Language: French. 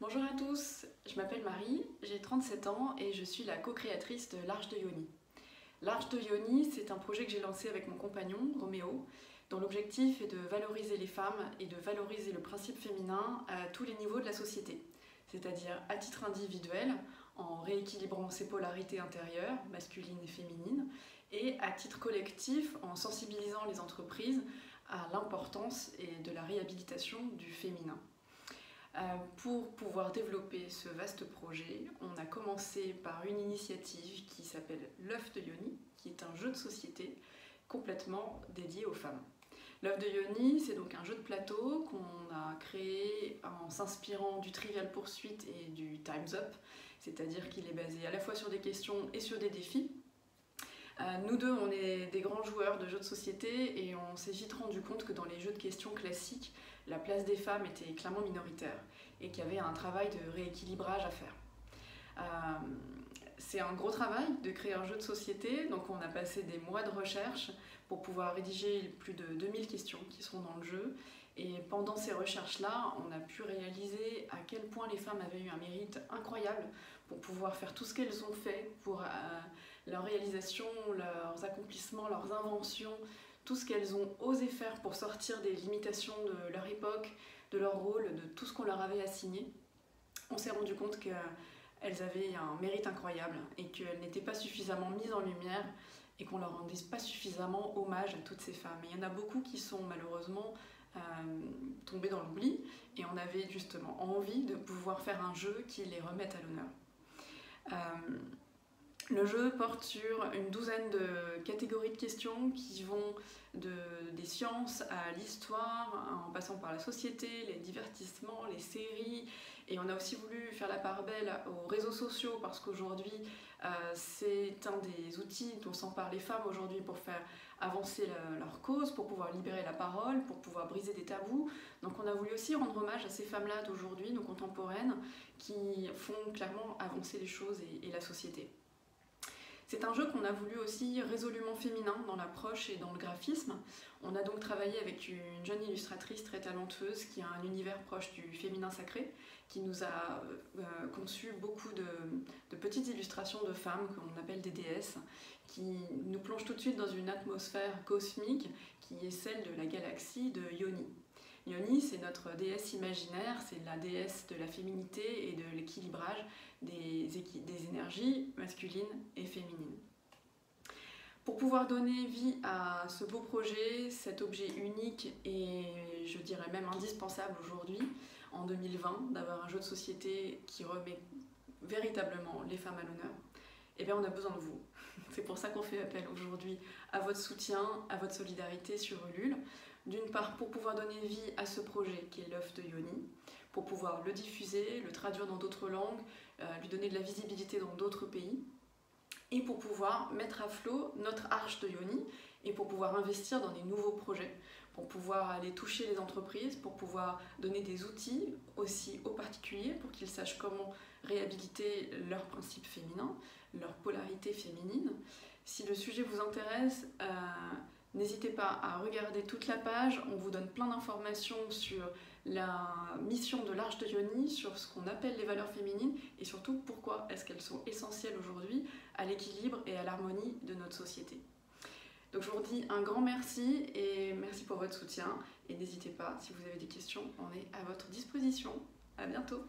Bonjour à tous, je m'appelle Marie, j'ai 37 ans et je suis la co-créatrice de l'Arche de Yoni. L'Arche de Yoni, c'est un projet que j'ai lancé avec mon compagnon, Roméo, dont l'objectif est de valoriser les femmes et de valoriser le principe féminin à tous les niveaux de la société, c'est-à-dire à titre individuel, en rééquilibrant ses polarités intérieures, masculines et féminines, et à titre collectif, en sensibilisant les entreprises à l'importance et de la réhabilitation du féminin. Pour pouvoir développer ce vaste projet, on a commencé par une initiative qui s'appelle l'œuf de Yoni, qui est un jeu de société complètement dédié aux femmes. L'œuf de Yoni, c'est donc un jeu de plateau qu'on a créé en s'inspirant du Trivial Pursuit et du Time's Up, c'est-à-dire qu'il est basé à la fois sur des questions et sur des défis. Nous deux, on est des grands joueurs de jeux de société et on s'est vite rendu compte que dans les jeux de questions classiques, la place des femmes était clairement minoritaire et qu'il y avait un travail de rééquilibrage à faire. C'est un gros travail de créer un jeu de société, donc on a passé des mois de recherche pour pouvoir rédiger plus de 2000 questions qui seront dans le jeu. Et pendant ces recherches-là, on a pu réaliser à quel point les femmes avaient eu un mérite incroyable pour pouvoir faire tout ce qu'elles ont fait pour leur réalisation, leurs accomplissements, leurs inventions, tout ce qu'elles ont osé faire pour sortir des limitations de leur époque, de leur rôle, de tout ce qu'on leur avait assigné. On s'est rendu compte qu'elles avaient un mérite incroyable et qu'elles n'étaient pas suffisamment mises en lumière et qu'on leur rendait pas suffisamment hommage à toutes ces femmes. Et il y en a beaucoup qui sont malheureusement tombées dans l'oubli et on avait justement envie de pouvoir faire un jeu qui les remette à l'honneur. Le jeu porte sur une douzaine de catégories de questions qui vont des sciences à l'histoire, en passant par la société, les divertissements, les séries. Et on a aussi voulu faire la part belle aux réseaux sociaux parce qu'aujourd'hui, c'est un des outils dont s'emparent les femmes aujourd'hui pour faire avancer leur cause, pour pouvoir libérer la parole, pour pouvoir briser des tabous. Donc on a voulu aussi rendre hommage à ces femmes-là d'aujourd'hui, nos contemporaines, qui font clairement avancer les choses et la société. C'est un jeu qu'on a voulu aussi résolument féminin dans l'approche et dans le graphisme. On a donc travaillé avec une jeune illustratrice très talentueuse qui a un univers proche du féminin sacré, qui nous a conçu beaucoup de petites illustrations de femmes qu'on appelle des déesses, qui nous plongent tout de suite dans une atmosphère cosmique qui est celle de la galaxie de Yoni. Yoni, c'est notre déesse imaginaire, c'est la déesse de la féminité et de l'équilibrage des énergies masculines et féminines. Pour pouvoir donner vie à ce beau projet, cet objet unique et je dirais même indispensable aujourd'hui, en 2020, d'avoir un jeu de société qui remet véritablement les femmes à l'honneur, eh bien on a besoin de vous. C'est pour ça qu'on fait appel aujourd'hui à votre soutien, à votre solidarité sur Ulule. D'une part pour pouvoir donner vie à ce projet qui est l'œuf de Yoni, pour pouvoir le diffuser, le traduire dans d'autres langues, lui donner de la visibilité dans d'autres pays, et pour pouvoir mettre à flot notre arche de Yoni, et pour pouvoir investir dans des nouveaux projets, pour pouvoir aller toucher les entreprises, pour pouvoir donner des outils aussi aux particuliers, pour qu'ils sachent comment réhabiliter leurs principes féminins, leur polarité féminine. Si le sujet vous intéresse, n'hésitez pas à regarder toute la page, on vous donne plein d'informations sur la mission de l'Arche de Yoni, sur ce qu'on appelle les valeurs féminines et surtout pourquoi est-ce qu'elles sont essentielles aujourd'hui à l'équilibre et à l'harmonie de notre société. Donc je vous dis un grand merci et merci pour votre soutien et n'hésitez pas, si vous avez des questions, on est à votre disposition. À bientôt.